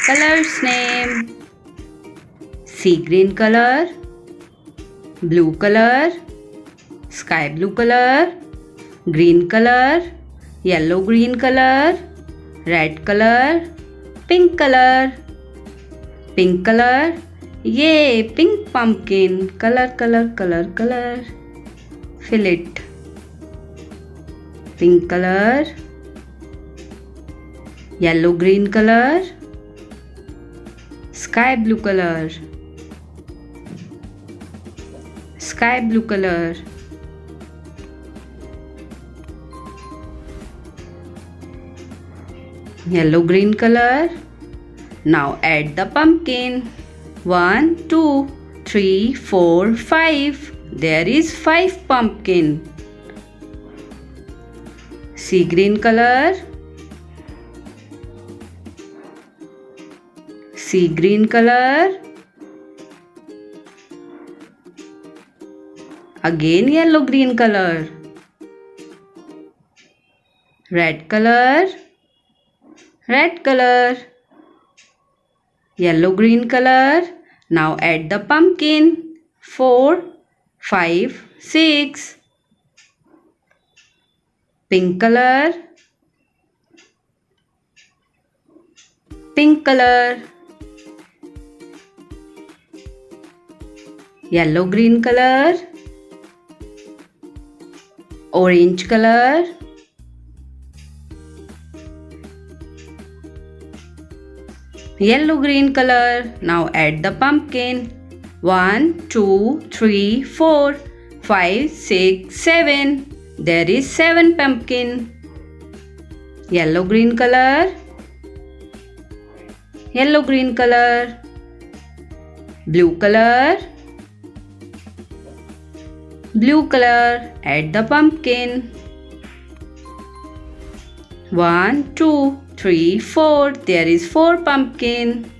Colors name: sea green color, blue color, sky blue color, green color, yellow green color, red color, pink color. Pink color. Yay! Pink pumpkin. Color, color, color, color. Fill it. Pink color. Yellow green color. Sky blue color. Sky blue color. Yellow green color. Now add the pumpkin. 1, 2, 3, 4, 5. There is 5 pumpkin. Sea green color. Sea green color. Again yellow green color. Red color. Red color. Yellow green color. Now add the pumpkin. 4, 5, 6. Pink color. Pink color. Yellow green color. Orange color. Yellow green color. Now add the pumpkin. 1, 2, 3, 4, 5, 6, 7. There is 7 pumpkin. Yellow green color. Yellow green color. Blue color. Blue color. Add the pumpkin. 1, 2, 3, 4. There is 4 pumpkin.